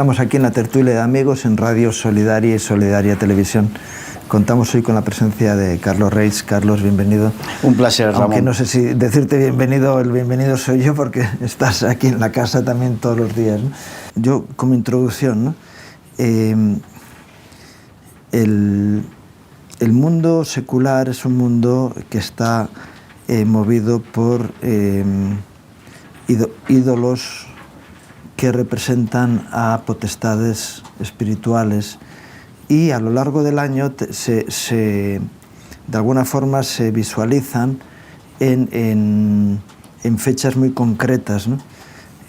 Estamos aquí en la tertulia de amigos en Radio Solidaria y Solidaria Televisión. Contamos hoy con la presencia de Carlos Reis. Carlos, bienvenido. Un placer, Ramón. Aunque no sé si decirte bienvenido, el bienvenido soy yo porque estás aquí en la casa también todos los días, ¿no? Yo, como introducción, ¿no? El mundo secular es un mundo que está movido por ídolos que representan a potestades espirituales, y a lo largo del año de alguna forma se visualizan en fechas muy concretas, ¿no?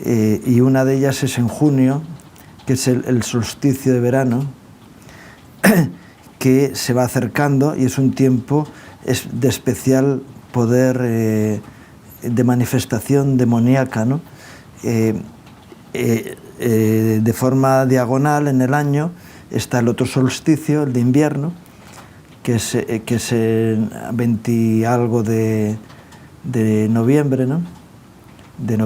Y una de ellas es en junio, que es el solsticio de verano, que se va acercando y es un tiempo de especial poder de manifestación demoníaca, ¿no? De forma diagonal en el año está el otro solsticio, el de invierno, que es 20 y algo de noviembre, ¿no? De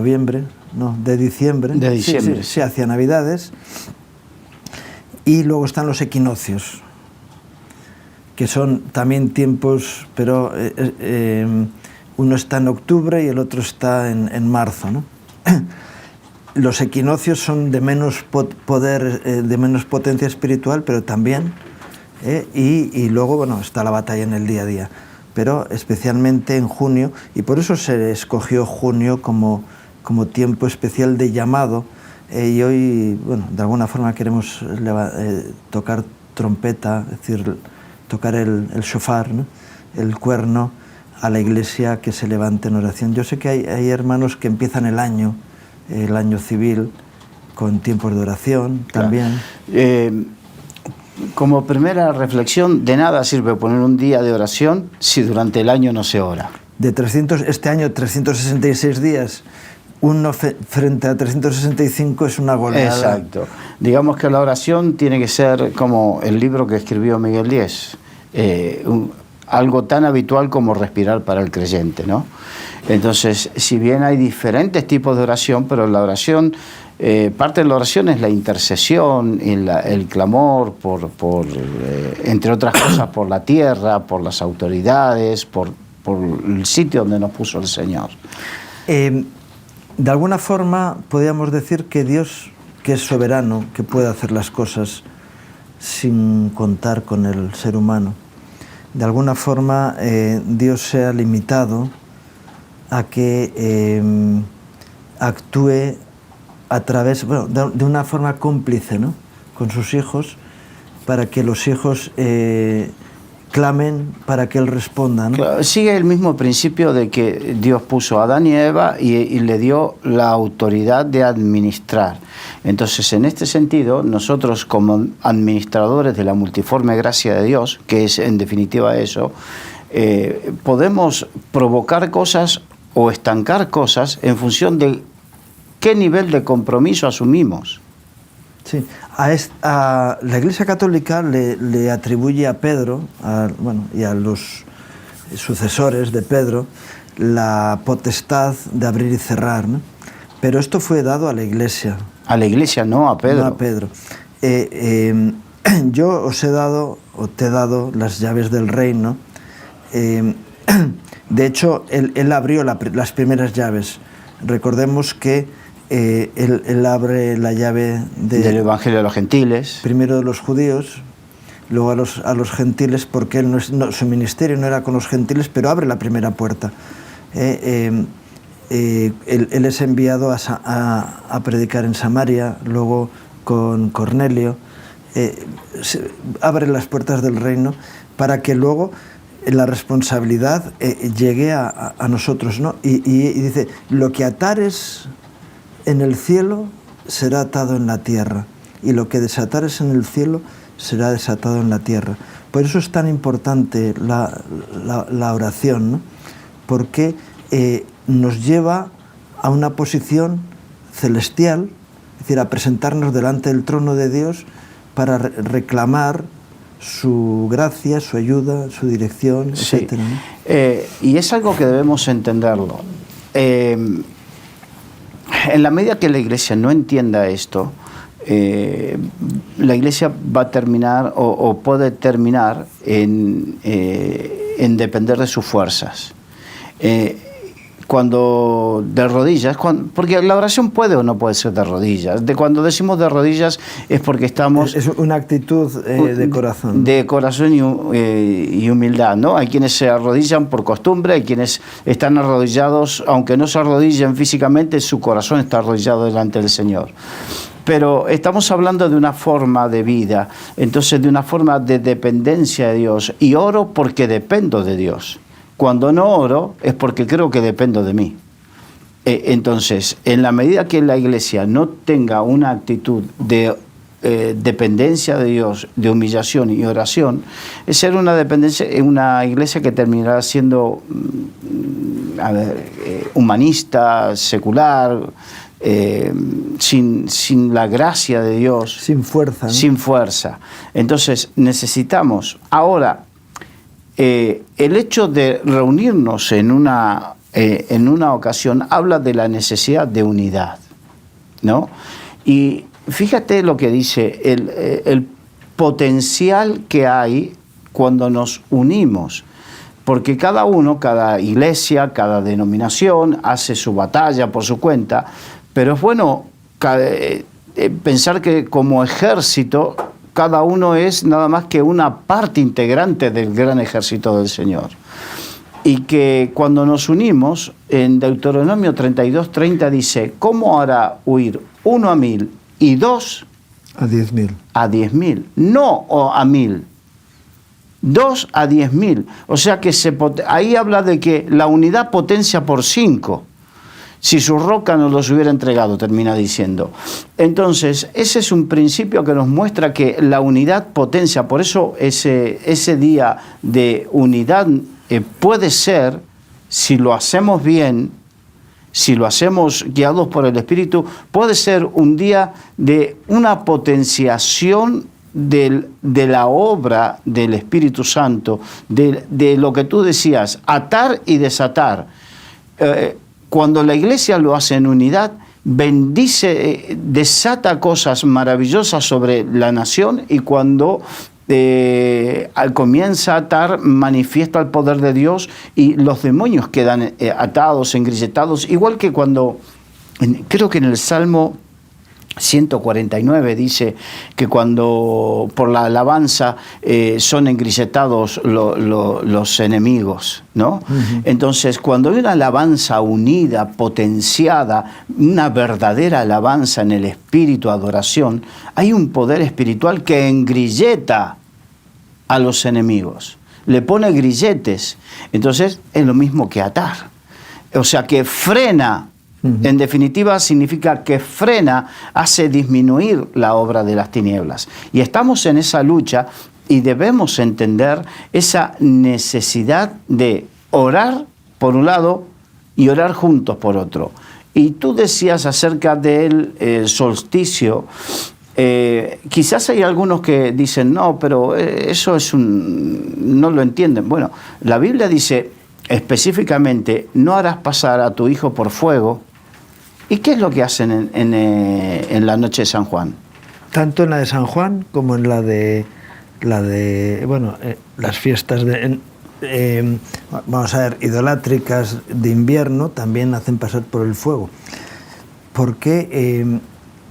diciembre. De diciembre. Sí, hacia Navidades. Y luego están los equinoccios, que son también tiempos, pero uno está en octubre y el otro está en marzo, ¿no? Los equinoccios son de menos poder, de menos potencia espiritual, pero también, y luego, bueno, está la batalla en el día a día, pero especialmente en junio, y por eso se escogió junio como tiempo especial de llamado, y hoy, bueno, de alguna forma queremos tocar trompeta, es decir, tocar el shofar, ¿no? El cuerno, a la iglesia que se levante en oración. Yo sé que hay hermanos que empiezan el año civil, con tiempos de oración también. Como primera reflexión, de nada sirve poner un día de oración si durante el año no se ora. Este año 366 días, uno frente a 365 es una goleada. Exacto. Digamos que la oración tiene que ser como el libro que escribió Miguel Díez, algo tan habitual como respirar para el creyente, ¿no? Entonces, si bien hay diferentes tipos de oración, pero la oración, parte de la oración es la intercesión, el clamor entre otras cosas, por la tierra, por las autoridades, por el sitio donde nos puso el Señor. De alguna forma podríamos decir que Dios, que es soberano, que puede hacer las cosas sin contar con el ser humano, de alguna forma Dios se ha limitado a que actúe a través, bueno, de una forma cómplice, ¿no?, con sus hijos, para que los hijos clamen para que Él responda, ¿no? Claro, sigue el mismo principio de que Dios puso a Adán y Eva y le dio la autoridad de administrar. Entonces, en este sentido, nosotros como administradores de la multiforme gracia de Dios, que es en definitiva eso, podemos provocar cosas o estancar cosas en función de qué nivel de compromiso asumimos. Sí, a la Iglesia Católica le atribuye a Pedro, y a los sucesores de Pedro, la potestad de abrir y cerrar, ¿no? Pero esto fue dado a la Iglesia. A la Iglesia, no a Pedro. No a Pedro. Yo os he dado, o te he dado, las llaves del reino. De hecho, él abrió las primeras llaves. Recordemos que él abre la llave del Evangelio de los gentiles. Primero de los judíos, luego a los gentiles, porque su ministerio no era con los gentiles, pero abre la primera puerta. Él es enviado a predicar en Samaria, luego con Cornelio. Abre las puertas del reino para que luego la responsabilidad llegue a nosotros, ¿no? Y dice, lo que atares en el cielo será atado en la tierra, y lo que desatares en el cielo será desatado en la tierra. Por eso es tan importante la oración, ¿no? Porque nos lleva a una posición celestial, es decir, a presentarnos delante del trono de Dios para reclamar su gracia, su ayuda, su dirección, etc. Sí. Y es algo que debemos entenderlo. En la medida que la Iglesia no entienda esto, la Iglesia va a terminar o puede terminar en depender de sus fuerzas. Cuando de rodillas, porque la oración puede o no puede ser de rodillas. Cuando decimos de rodillas es porque estamos... Es una actitud de corazón. De corazón y humildad, ¿no? Hay quienes se arrodillan por costumbre, hay quienes están arrodillados, aunque no se arrodillen físicamente, su corazón está arrodillado delante del Señor. Pero estamos hablando de una forma de vida, entonces de una forma de dependencia de Dios. Y oro porque dependo de Dios. Cuando no oro es porque creo que dependo de mí. Entonces, en la medida que la Iglesia no tenga una actitud de dependencia de Dios, de humillación y oración, es ser una iglesia que terminará siendo humanista, secular, sin la gracia de Dios. Sin fuerza, ¿no? Sin fuerza. Entonces, necesitamos ahora... el hecho de reunirnos en una ocasión habla de la necesidad de unidad, ¿no? Y fíjate lo que dice, el potencial que hay cuando nos unimos, porque cada iglesia, cada denominación hace su batalla por su cuenta, pero es bueno pensar que como ejército cada uno es nada más que una parte integrante del gran ejército del Señor. Y que cuando nos unimos, en Deuteronomio 32:30 dice, ¿cómo hará huir 1 a 1000 y 2 a 10.000? A 10.000, no a 1000. 2 a 10.000. O sea que ahí habla de que la unidad potencia por 5. Si su roca nos los hubiera entregado, termina diciendo. Entonces, ese es un principio que nos muestra que la unidad potencia. Por eso ese día de unidad puede ser, si lo hacemos bien, si lo hacemos guiados por el Espíritu, puede ser un día de una potenciación de la obra del Espíritu Santo, de lo que tú decías, atar y desatar. Cuando la Iglesia lo hace en unidad, bendice, desata cosas maravillosas sobre la nación, y cuando comienza a atar, manifiesta el poder de Dios y los demonios quedan atados, engrilletados, igual que cuando, creo que en el Salmo 149 dice que cuando por la alabanza son engrilletados los enemigos, ¿no? Uh-huh. Entonces, cuando hay una alabanza unida, potenciada, una verdadera alabanza en el espíritu, adoración, hay un poder espiritual que engrilleta a los enemigos, le pone grilletes. Entonces, es lo mismo que atar. O sea, que frena. En definitiva, significa que frena, hace disminuir la obra de las tinieblas. Y estamos en esa lucha y debemos entender esa necesidad de orar por un lado y orar juntos por otro. Y tú decías acerca del solsticio, quizás hay algunos que dicen, no, pero eso no lo entienden. Bueno, la Biblia dice específicamente, no harás pasar a tu hijo por fuego. ¿Y qué es lo que hacen en la noche de San Juan? Tanto en la de San Juan como en las fiestas vamos a ver, idolátricas de invierno también hacen pasar por el fuego. Porque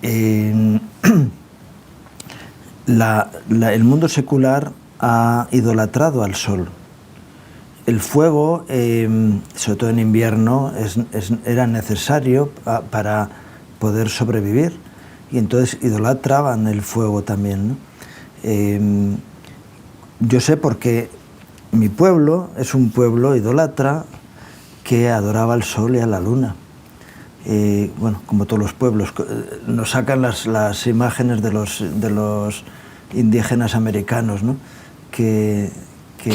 el mundo secular ha idolatrado al sol. El fuego, sobre todo en invierno, era necesario para poder sobrevivir, y entonces idolatraban el fuego también, ¿no? Yo sé porque mi pueblo es un pueblo idólatra que adoraba al sol y a la luna. Bueno, como todos los pueblos, nos sacan las imágenes de los indígenas americanos, ¿no? Que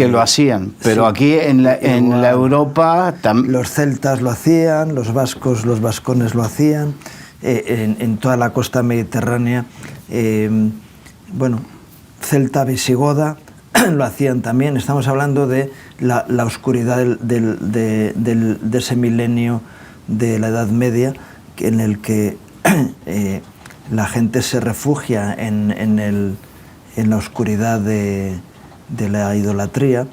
lo hacían, pero sí, aquí en la Europa los celtas lo hacían, los vascones lo hacían, en toda la costa mediterránea, celta visigoda lo hacían también. Estamos hablando de la oscuridad de ese milenio de la Edad Media, en el que la gente se refugia en la oscuridad de la idolatría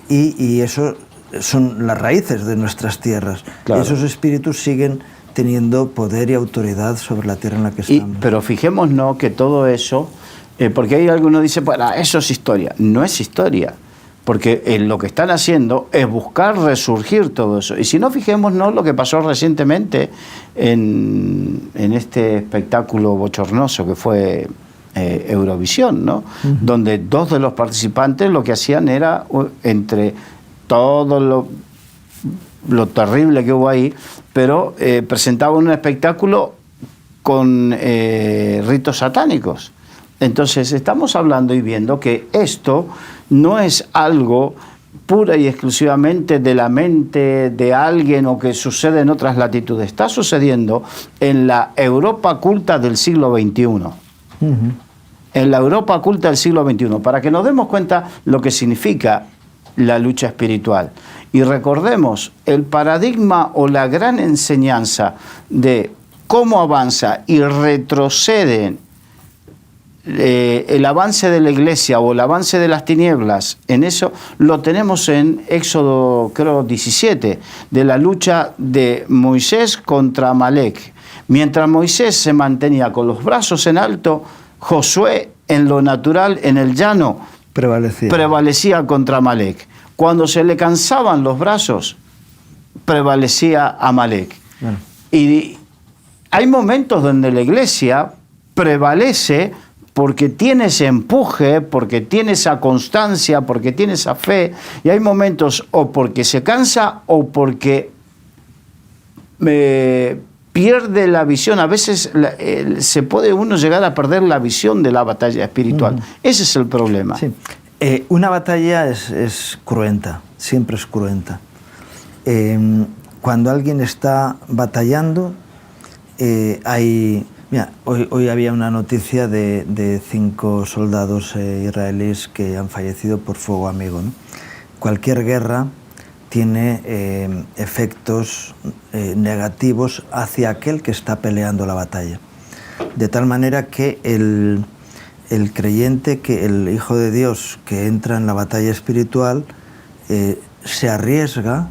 y eso son las raíces de nuestras tierras. Claro. Esos espíritus siguen teniendo poder y autoridad sobre la tierra en la que estamos. Pero fijémonos que todo eso, porque hay algunos que dicen, bueno, eso es historia. No es historia, porque lo que están haciendo es buscar resurgir todo eso. Y si no, fijémonos lo que pasó recientemente en este espectáculo bochornoso que fue Eurovisión, ¿no? Donde dos de los participantes lo que hacían era, entre todo lo terrible que hubo ahí, pero presentaban un espectáculo con ritos satánicos. Entonces estamos hablando y viendo que esto no es algo pura y exclusivamente de la mente de alguien o que sucede en otras latitudes. Está sucediendo en la Europa culta del siglo XXI. En la Europa culta del siglo XXI, para que nos demos cuenta lo que significa la lucha espiritual. Y recordemos el paradigma o la gran enseñanza de cómo avanza y retroceden el avance de la iglesia o el avance de las tinieblas, en eso lo tenemos en Éxodo, creo, 17, de la lucha de Moisés contra Amalek. Mientras Moisés se mantenía con los brazos en alto, Josué, en lo natural, en el llano, prevalecía contra Amalek. Cuando se le cansaban los brazos, prevalecía Amalek. Bueno. Y hay momentos donde la iglesia prevalece porque tiene ese empuje, porque tiene esa constancia, porque tiene esa fe, y hay momentos o porque se cansa o porque pierde la visión. A veces se puede uno llegar a perder la visión de la batalla espiritual. Ese es el problema. Sí. Una batalla es cruenta, siempre es cruenta. Cuando alguien está batallando, Mira, hoy había una noticia de 5 soldados israelíes que han fallecido por fuego amigo, ¿no? Cualquier guerra tiene efectos negativos hacia aquel que está peleando la batalla. De tal manera que el creyente, que el Hijo de Dios que entra en la batalla espiritual, se arriesga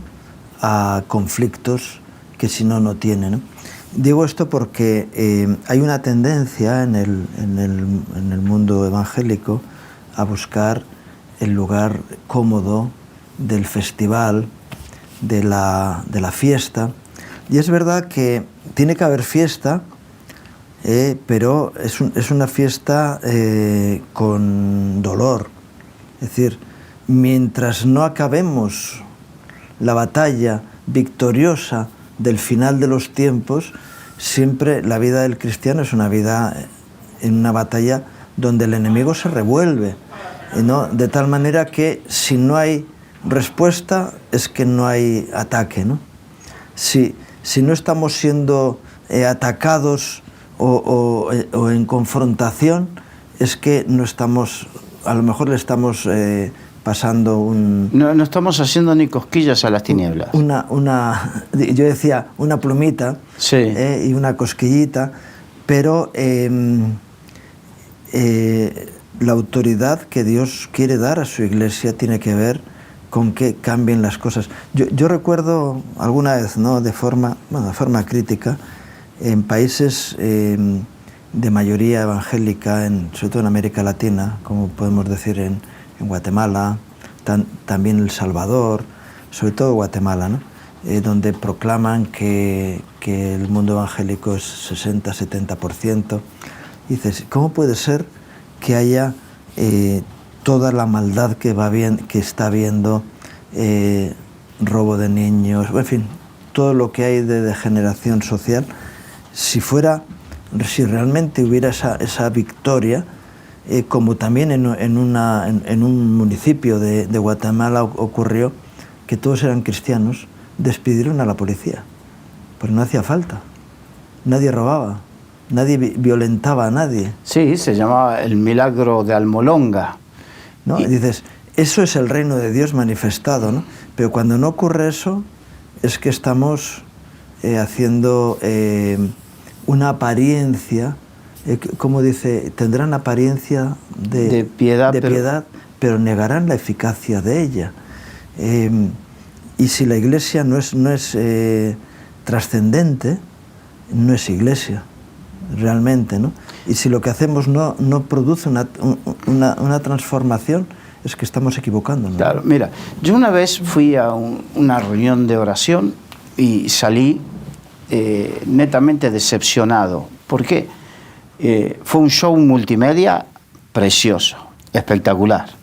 a conflictos que si no, no tiene, ¿no? Digo esto porque hay una tendencia en el mundo evangélico a buscar el lugar cómodo del festival, de la fiesta. Y es verdad que tiene que haber fiesta, pero es una fiesta con dolor. Es decir, mientras no acabemos la batalla victoriosa del final de los tiempos, siempre la vida del cristiano es una vida en una batalla donde el enemigo se revuelve, ¿no? De tal manera que si no hay respuesta es que no hay ataque, ¿no? Si no estamos siendo atacados o en confrontación, es que no estamos, a lo mejor le estamos pasando No estamos haciendo ni cosquillas a las tinieblas. Yo decía una plumita, sí, y una cosquillita, pero la autoridad que Dios quiere dar a su iglesia tiene que ver con que cambien las cosas. Yo recuerdo alguna vez, ¿no?, de forma crítica, en países de mayoría evangélica, sobre todo en América Latina, como podemos decir en Guatemala, también El Salvador, sobre todo Guatemala, ¿no? Donde proclaman que el mundo evangélico es 60-70%. Y dices, ¿cómo puede ser que haya toda la maldad que está habiendo, robo de niños, en fin, todo lo que hay de degeneración social? Si realmente hubiera esa victoria, como también en un municipio de Guatemala ocurrió, que todos eran cristianos, despidieron a la policía, porque no hacía falta. Nadie robaba, nadie violentaba a nadie. Sí, se llamaba el milagro de Almolonga. ¿No? Y dices, eso es el reino de Dios manifestado, ¿no? Pero cuando no ocurre eso, es que estamos haciendo una apariencia como dice, tendrán apariencia de piedad, pero negarán la eficacia de ella. Y si la Iglesia no es trascendente, no es Iglesia, realmente, ¿no? Y si lo que hacemos no produce una transformación, es que estamos equivocándonos. Claro, mira, yo una vez fui a una reunión de oración y salí netamente decepcionado. ¿Por qué? Fue un show multimedia precioso, espectacular.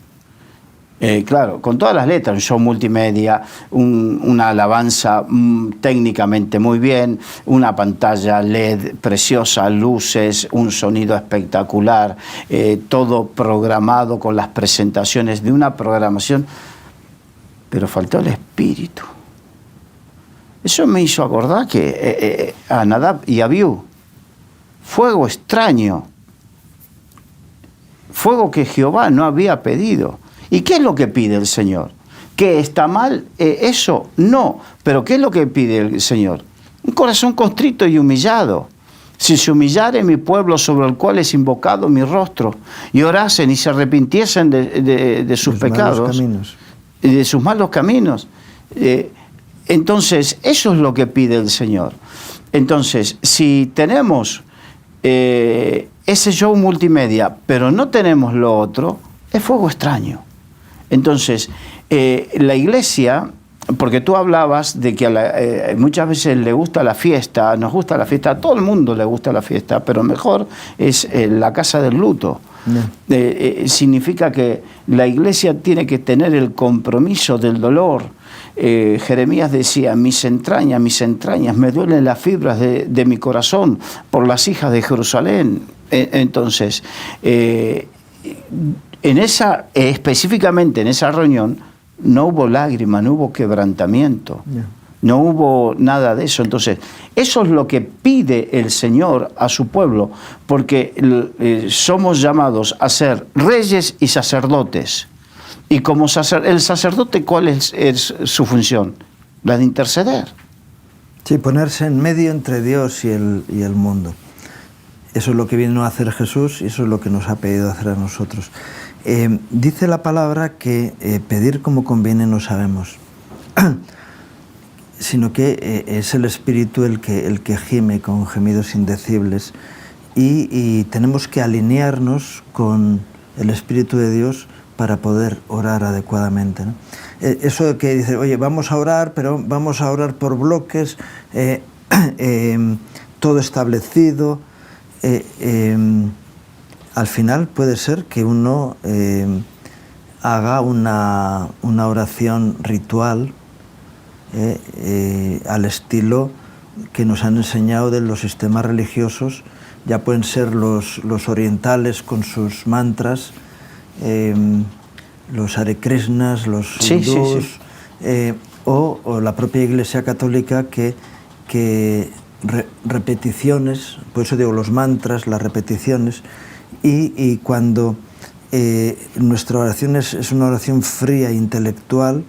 Claro, con todas las letras, un show multimedia, una alabanza técnicamente muy bien, una pantalla LED preciosa, luces, un sonido espectacular, todo programado con las presentaciones de una programación, pero faltó el espíritu. Eso me hizo acordar que a Nadab y Abiú, fuego extraño, fuego que Jehová no había pedido. ¿Y qué es lo que pide el Señor? ¿Que está mal eso? No. ¿Pero qué es lo que pide el Señor? Un corazón contrito y humillado. Si se humillare mi pueblo sobre el cual es invocado mi rostro, y orasen y se arrepintiesen de sus pecados, y de sus malos caminos. Entonces, eso es lo que pide el Señor. Entonces, si tenemos ese show multimedia, pero no tenemos lo otro, es fuego extraño. Entonces, la Iglesia, porque tú hablabas de que muchas veces le gusta la fiesta, nos gusta la fiesta, a todo el mundo le gusta la fiesta, pero mejor es la casa del luto. Significa que la Iglesia tiene que tener el compromiso del dolor. Jeremías decía, mis entrañas, me duelen las fibras de mi corazón por las hijas de Jerusalén. Entonces, específicamente en esa reunión, no hubo lágrima, no hubo quebrantamiento, no hubo nada de eso. Entonces, eso es lo que pide el Señor a su pueblo, porque somos llamados a ser reyes y sacerdotes. Y como el sacerdote, ¿cuál es su función? La de interceder. Sí, ponerse en medio entre Dios y el mundo. Eso es lo que vino a hacer Jesús y eso es lo que nos ha pedido hacer a nosotros. Dice la palabra que pedir como conviene no sabemos, sino que es el Espíritu el que gime con gemidos indecibles y tenemos que alinearnos con el Espíritu de Dios para poder orar adecuadamente, ¿no? Eso que dice, oye, vamos a orar, pero vamos a orar por bloques, todo establecido. Al final puede ser que uno haga una oración ritual al estilo que nos han enseñado de los sistemas religiosos. Ya pueden ser los orientales con sus mantras, los Hare Krishnas, los hindús, o la propia Iglesia Católica que repeticiones, por eso digo los mantras, las repeticiones, y cuando nuestra oración es una oración fría, intelectual,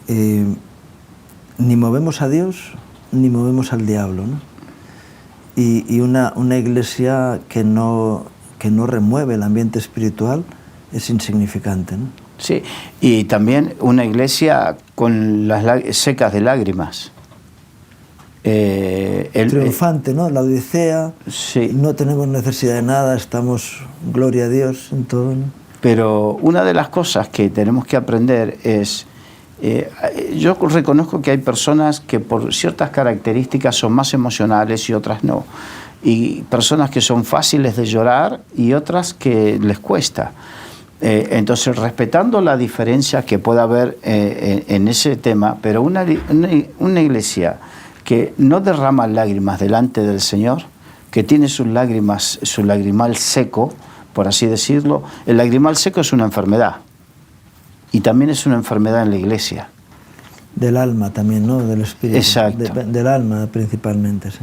ni movemos a Dios ni movemos al diablo, ¿no? Y una iglesia que no remueve el ambiente espiritual es insignificante, ¿no? Sí, y también una iglesia con las secas de lágrimas. Triunfante, ¿no? La Odisea, sí. No tenemos necesidad de nada, estamos, gloria a Dios en todo, ¿no? Pero una de las cosas que tenemos que aprender es, yo reconozco que hay personas que por ciertas características son más emocionales y otras no, y personas que son fáciles de llorar y otras que les cuesta. Entonces, respetando la diferencia que pueda haber en ese tema, pero una iglesia que no derrama lágrimas delante del Señor, que tiene sus lágrimas, su lagrimal seco, por así decirlo. El lagrimal seco es una enfermedad, y también es una enfermedad en la iglesia. Del alma también, ¿no? Del espíritu. Exacto. Del alma principalmente, sí.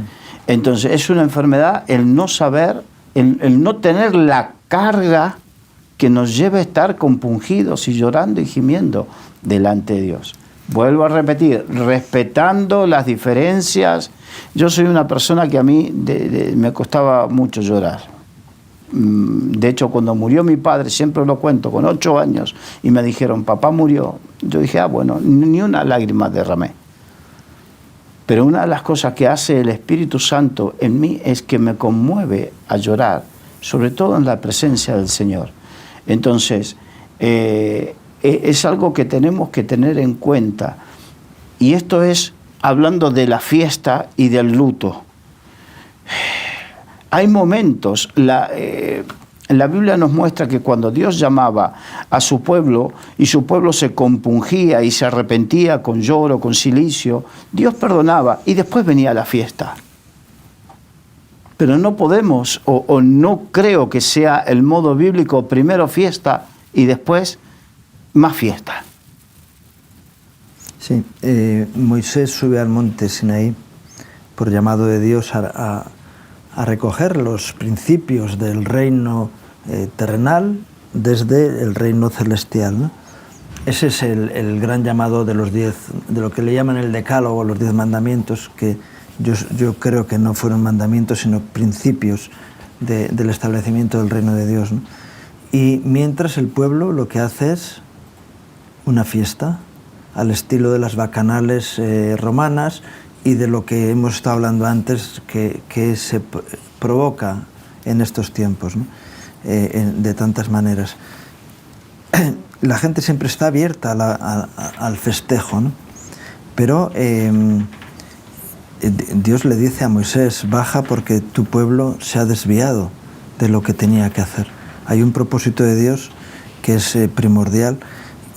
Entonces, es una enfermedad el no saber, el no tener la carga que nos lleva a estar compungidos y llorando y gimiendo delante de Dios. Vuelvo a repetir, respetando las diferencias. Yo soy una persona que a mí me costaba mucho llorar. De hecho, cuando murió mi padre, siempre lo cuento, con 8 años, y me dijeron, papá murió, yo dije, bueno, ni una lágrima derramé. Pero una de las cosas que hace el Espíritu Santo en mí es que me conmueve a llorar, sobre todo en la presencia del Señor. Entonces, es algo que tenemos que tener en cuenta. Y esto es hablando de la fiesta y del luto. Hay momentos, la Biblia nos muestra que cuando Dios llamaba a su pueblo y su pueblo se compungía y se arrepentía con lloro, con cilicio, Dios perdonaba y después venía la fiesta. Pero no podemos, o no creo que sea el modo bíblico, primero fiesta y después más fiesta. Sí, Moisés sube al monte Sinaí por llamado de Dios a recoger los principios del reino terrenal desde el reino celestial, ¿no? Ese es el gran llamado de los 10, de lo que le llaman el decálogo, los 10 mandamientos, que yo creo que no fueron mandamientos, sino principios del establecimiento del reino de Dios, ¿no? Y mientras el pueblo lo que hace es una fiesta, al estilo de las bacanales romanas, y de lo que hemos estado hablando antes, que se provoca en estos tiempos, ¿no? De tantas maneras. La gente siempre está abierta al festejo, ¿no? Pero Dios le dice a Moisés, baja porque tu pueblo se ha desviado de lo que tenía que hacer. Hay un propósito de Dios que es primordial.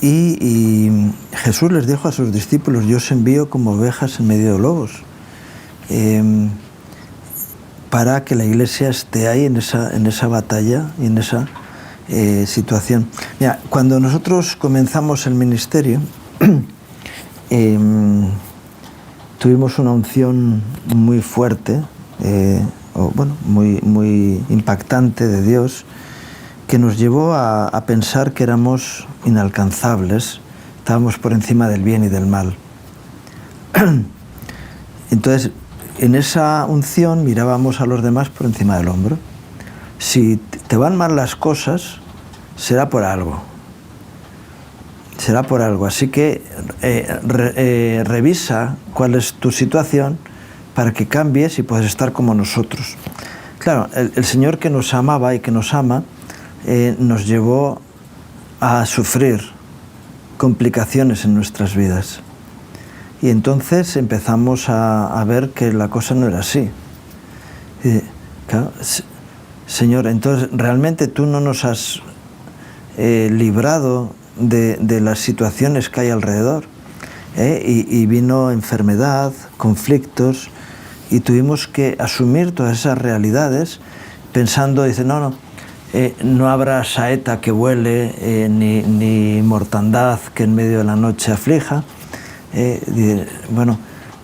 Y Jesús les dijo a sus discípulos, yo os envío como ovejas en medio de lobos, para que la iglesia esté ahí en esa batalla y en esa situación. Mira, cuando nosotros comenzamos el ministerio, tuvimos una unción muy fuerte, muy impactante de Dios, que nos llevó a pensar que éramos inalcanzables, estábamos por encima del bien y del mal. Entonces, en esa unción mirábamos a los demás por encima del hombro. Si te van mal las cosas, será por algo. Será por algo. Así que revisa cuál es tu situación para que cambies y puedas estar como nosotros. Claro, el Señor que nos amaba y que nos ama, nos llevó a sufrir complicaciones en nuestras vidas. Y entonces empezamos a ver que la cosa no era así. Claro, Señor, entonces realmente tú no nos has librado de las situaciones que hay alrededor. Y vino enfermedad, conflictos, y tuvimos que asumir todas esas realidades pensando, dice, no habrá saeta que vuele, ni mortandad que en medio de la noche aflija.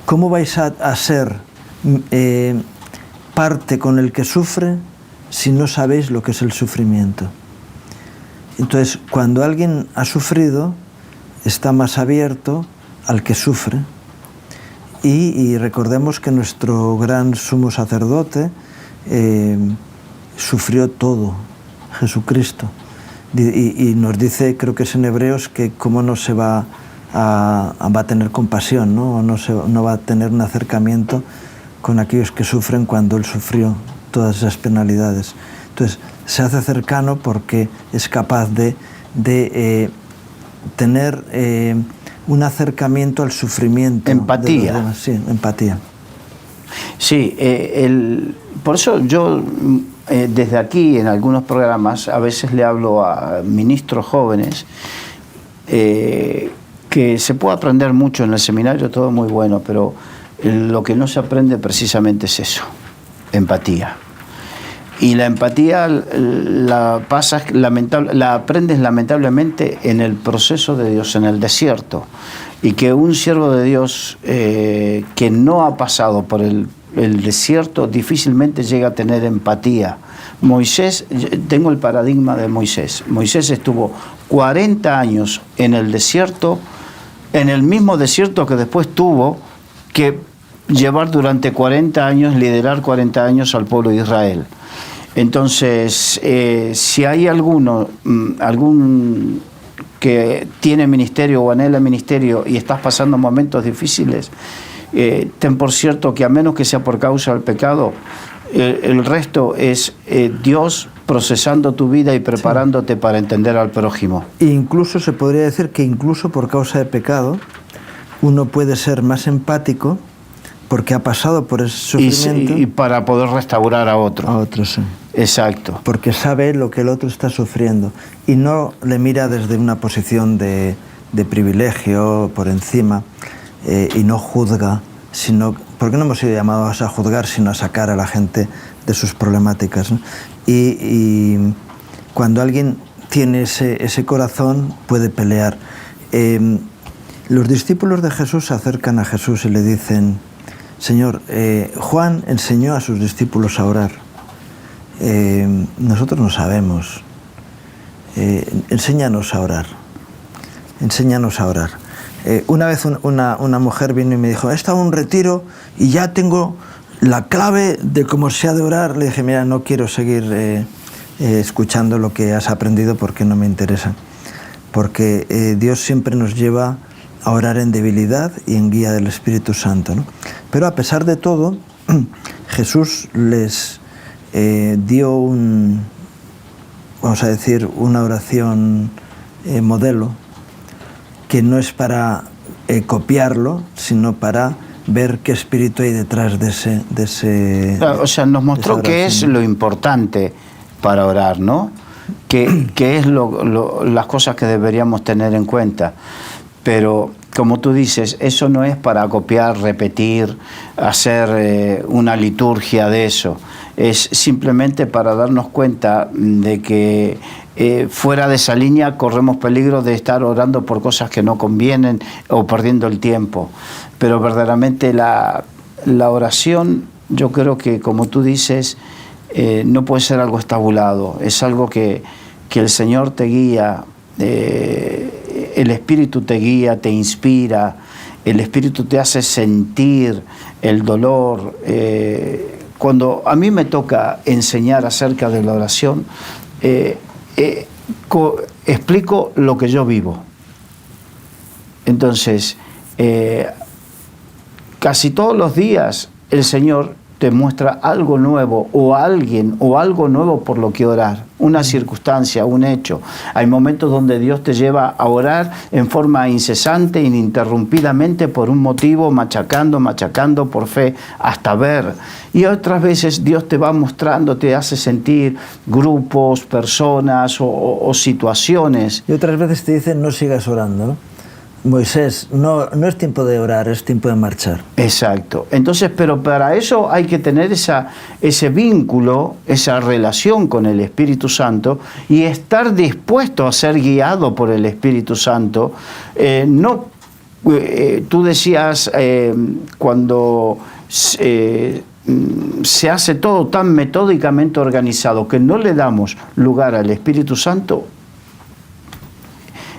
¿Cómo vais a ser parte con el que sufre si no sabéis lo que es el sufrimiento? Entonces, cuando alguien ha sufrido, está más abierto al que sufre. Y recordemos que nuestro gran sumo sacerdote sufrió todo, Jesucristo. Y nos dice, creo que es en Hebreos, que cómo no se va a tener compasión, ¿no? No va a tener un acercamiento con aquellos que sufren cuando Él sufrió todas esas penalidades. Entonces, se hace cercano porque es capaz de tener un acercamiento al sufrimiento. Empatía. Sí, empatía. Sí, por eso yo desde aquí en algunos programas a veces le hablo a ministros jóvenes que se puede aprender mucho en el seminario, todo muy bueno, pero lo que no se aprende precisamente es eso, empatía. Y la empatía la aprendes lamentablemente en el proceso de Dios, en el desierto. Y que un siervo de Dios que no ha pasado por el desierto difícilmente llega a tener empatía. Moisés, tengo el paradigma de Moisés. Moisés estuvo 40 años en el desierto, en el mismo desierto que después tuvo que llevar durante 40 años, liderar 40 años al pueblo de Israel. Entonces, si hay algún que tiene ministerio o anhela ministerio y estás pasando momentos difíciles, ten por cierto que a menos que sea por causa del pecado, el resto es Dios procesando tu vida y preparándote para entender al prójimo. Incluso se podría decir que incluso por causa de pecado uno puede ser más empático porque ha pasado por ese sufrimiento. Y para poder restaurar a otro. A otro, sí. Exacto. Porque sabe lo que el otro está sufriendo y no le mira desde una posición de privilegio por encima y no juzga, sino porque no hemos sido llamados a juzgar, sino a sacar a la gente de sus problemáticas, ¿no? Y cuando alguien tiene ese corazón puede pelear. Los discípulos de Jesús se acercan a Jesús y le dicen: Señor, Juan enseñó a sus discípulos a orar. Nosotros no sabemos. Enséñanos a orar. Enséñanos a orar. Una vez una mujer vino y me dijo: he estado en un retiro y ya tengo la clave de cómo se ha de orar. Le dije: mira, no quiero seguir escuchando lo que has aprendido porque no me interesa. Porque Dios siempre nos lleva a orar en debilidad y en guía del Espíritu Santo, ¿no? Pero a pesar de todo, Jesús les dio vamos a decir, una oración modelo, que no es para copiarlo, sino para ver qué espíritu hay detrás de ese claro, o sea, nos mostró qué es lo importante para orar, ¿no? Qué es las cosas que deberíamos tener en cuenta. Pero, como tú dices, eso no es para copiar, repetir, hacer una liturgia de eso. Es simplemente para darnos cuenta de que fuera de esa línea corremos peligro de estar orando por cosas que no convienen o perdiendo el tiempo. Pero verdaderamente la oración, yo creo que, como tú dices, no puede ser algo estabulado. Es algo que el Señor te guía, el Espíritu te guía, te inspira, el Espíritu te hace sentir el dolor. Cuando a mí me toca enseñar acerca de la oración, explico lo que yo vivo. Entonces, casi todos los días el Señor te muestra algo nuevo o alguien o algo nuevo por lo que orar, una circunstancia, un hecho. Hay momentos donde Dios te lleva a orar en forma incesante, ininterrumpidamente, por un motivo, machacando por fe, hasta ver. Y otras veces Dios te va mostrando, te hace sentir grupos, personas o situaciones. Y otras veces te dicen: no sigas orando, ¿no? Moisés, no es tiempo de orar, es tiempo de marchar. Exacto. Entonces, pero para eso hay que tener ese vínculo, esa relación con el Espíritu Santo y estar dispuesto a ser guiado por el Espíritu Santo. Tú decías, cuando se hace todo tan metódicamente organizado que no le damos lugar al Espíritu Santo,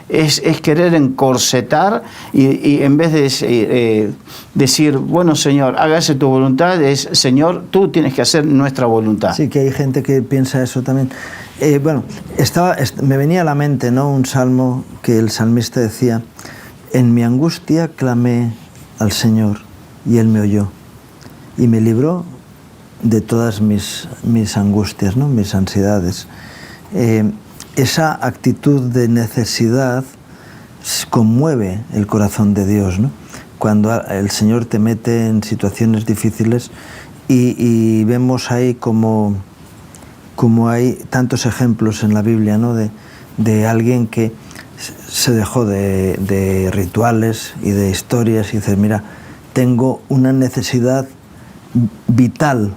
es querer encorsetar y en vez de decir, bueno, Señor, hágase tu voluntad, es, Señor, tú tienes que hacer nuestra voluntad. Sí, que hay gente que piensa eso también. Me venía a la mente, ¿no?, un salmo que el salmista decía: en mi angustia clamé al Señor y Él me oyó y me libró de todas mis angustias, ¿no?, mis ansiedades. Esa actitud de necesidad conmueve el corazón de Dios, ¿no? Cuando el Señor te mete en situaciones difíciles y vemos ahí como hay tantos ejemplos en la Biblia, ¿no?, de alguien que se dejó de rituales y de historias y dice: mira, tengo una necesidad vital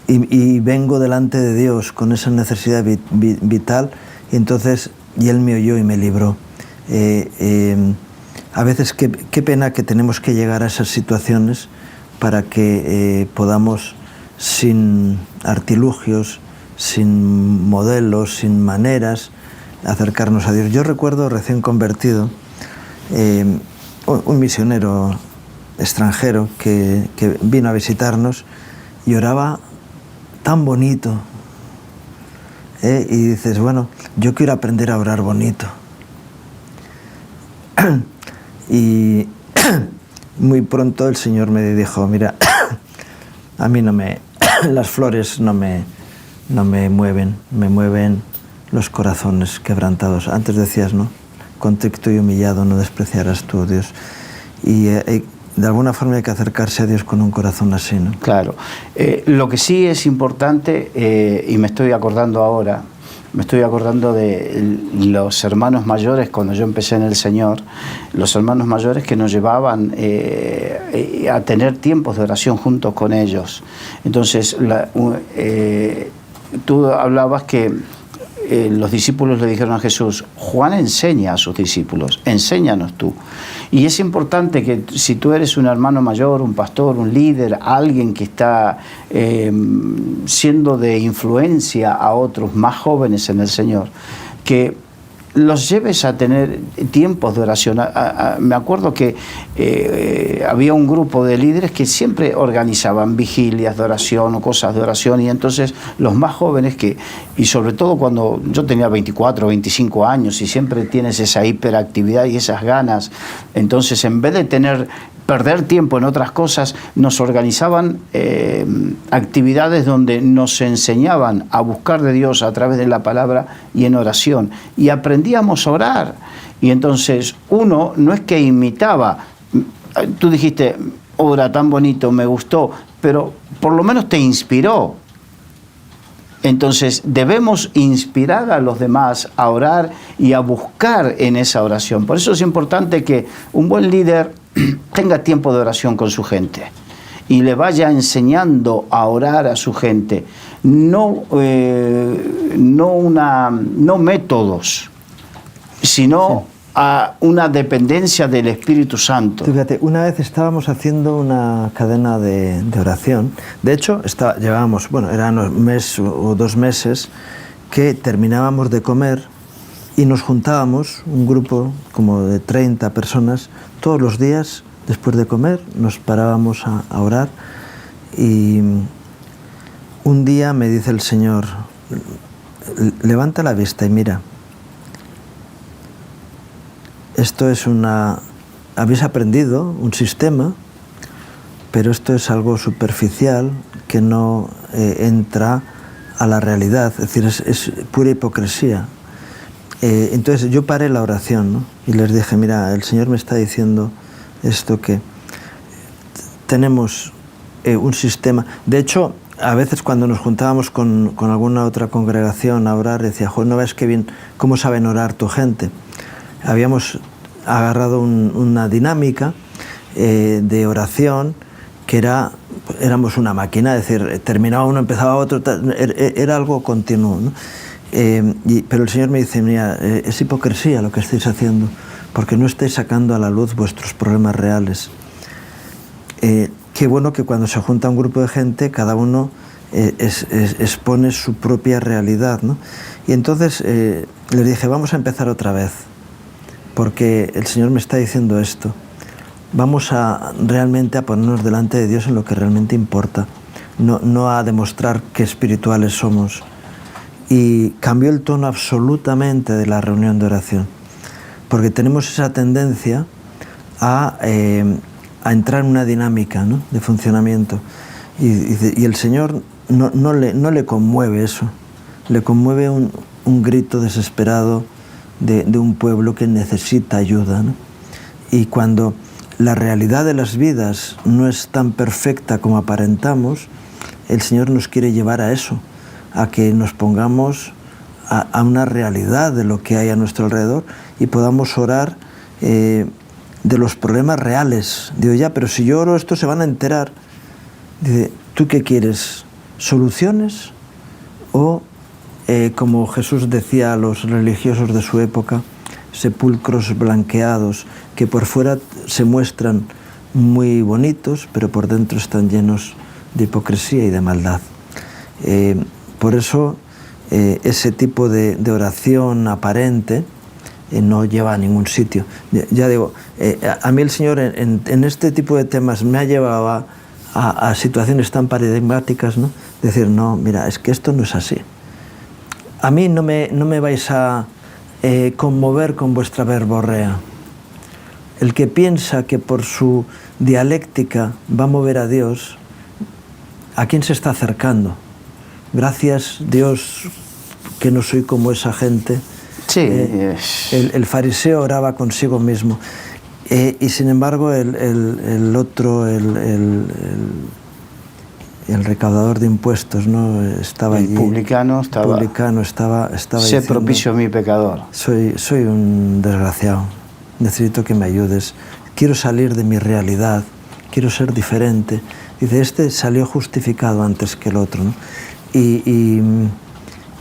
y vengo delante de Dios con esa necesidad vital, y entonces Él me oyó y me libró. A veces qué pena que tenemos que llegar a esas situaciones para que podamos, sin artilugios, sin modelos, sin maneras, acercarnos a Dios. Yo recuerdo, recién convertido, un misionero extranjero que vino a visitarnos y oraba tan bonito, Y dices, bueno, yo quiero aprender a orar bonito. Y muy pronto el Señor me dijo, mira, a mí las flores no me mueven, me mueven los corazones quebrantados. Antes decías, ¿no? Contrito y humillado no despreciarás tú, Dios. Y de alguna forma hay que acercarse a Dios con un corazón así, ¿no? Claro. Lo que sí es importante, y me estoy acordando ahora, de los hermanos mayores cuando yo empecé en el Señor, los hermanos mayores que nos llevaban a tener tiempos de oración juntos con ellos. Entonces, tú hablabas que los discípulos le dijeron a Jesús, Juan enseña a sus discípulos, enséñanos tú. Y es importante que si tú eres un hermano mayor, un pastor, un líder, alguien que está siendo de influencia a otros más jóvenes en el Señor, que los lleves a tener tiempos de oración. Me acuerdo que había un grupo de líderes que siempre organizaban vigilias de oración o cosas de oración, y entonces los más jóvenes y sobre todo cuando yo tenía 24 o 25 años y siempre tienes esa hiperactividad y esas ganas, entonces en vez de perder tiempo en otras cosas, nos organizaban actividades donde nos enseñaban a buscar de Dios a través de la palabra y en oración, y aprendíamos a orar. Y entonces uno no es que imitaba, tú dijiste, ora tan bonito, me gustó, pero por lo menos te inspiró. Entonces debemos inspirar a los demás a orar y a buscar en esa oración. Por eso es importante que un buen líder tenga tiempo de oración con su gente y le vaya enseñando a orar a su gente, no métodos, sino a una dependencia del Espíritu Santo. Fíjate, una vez estábamos haciendo una cadena de oración. De hecho, llevábamos, eran un mes o 2 meses que terminábamos de comer y nos juntábamos, un grupo como de 30 personas, todos los días, después de comer, nos parábamos a orar. Y un día me dice el Señor, levanta la vista y mira, esto es habéis aprendido un sistema, pero esto es algo superficial que no entra a la realidad, es decir, es pura hipocresía. Entonces yo paré la oración, ¿no? Y les dije, mira, el Señor me está diciendo esto, que tenemos un sistema. De hecho, a veces cuando nos juntábamos con alguna otra congregación a orar, decía, joder, ¿no ves qué bien, cómo saben orar tu gente? Habíamos agarrado una dinámica de oración que éramos una máquina, es decir, terminaba uno, empezaba otro, era algo continuo, ¿no? Pero el Señor me dice, mira, es hipocresía lo que estáis haciendo, porque no estáis sacando a la luz vuestros problemas reales. Qué bueno que cuando se junta un grupo de gente, cada uno expone su propia realidad, ¿no? Y entonces les dije, vamos a empezar otra vez, porque el Señor me está diciendo esto. Vamos realmente a ponernos delante de Dios en lo que realmente importa, no a demostrar qué espirituales somos. Y cambió el tono absolutamente de la reunión de oración, porque tenemos esa tendencia a entrar en una dinámica, ¿no?, de funcionamiento. Y el Señor no le conmueve eso, le conmueve un grito desesperado de un pueblo que necesita ayuda, ¿no? Y cuando la realidad de las vidas no es tan perfecta como aparentamos, el Señor nos quiere llevar a eso, a que nos pongamos a una realidad de lo que hay a nuestro alrededor y podamos orar de los problemas reales. Digo, ya, pero si yo oro esto se van a enterar. Dice, ¿tú qué quieres? ¿Soluciones? O, como Jesús decía a los religiosos de su época, sepulcros blanqueados, que por fuera se muestran muy bonitos, pero por dentro están llenos de hipocresía y de maldad. Por eso ese tipo de oración aparente no lleva a ningún sitio. Ya digo, a mí el Señor en este tipo de temas me ha llevado a situaciones tan paradigmáticas, ¿no? Decir, no, mira, es que esto no es así. a mí no me vais a conmover con vuestra verborrea. El que piensa que por su dialéctica va a mover a Dios, ¿a quién se está acercando? Gracias, Dios, que no soy como esa gente. Sí. El fariseo oraba consigo mismo. Y sin embargo, el otro, el recaudador de impuestos, ¿no? Estaba allí. El publicano estaba sé diciendo, propicio a mi pecador. Soy un desgraciado. Necesito que me ayudes. Quiero salir de mi realidad. Quiero ser diferente. Dice, este salió justificado antes que el otro, ¿no? Y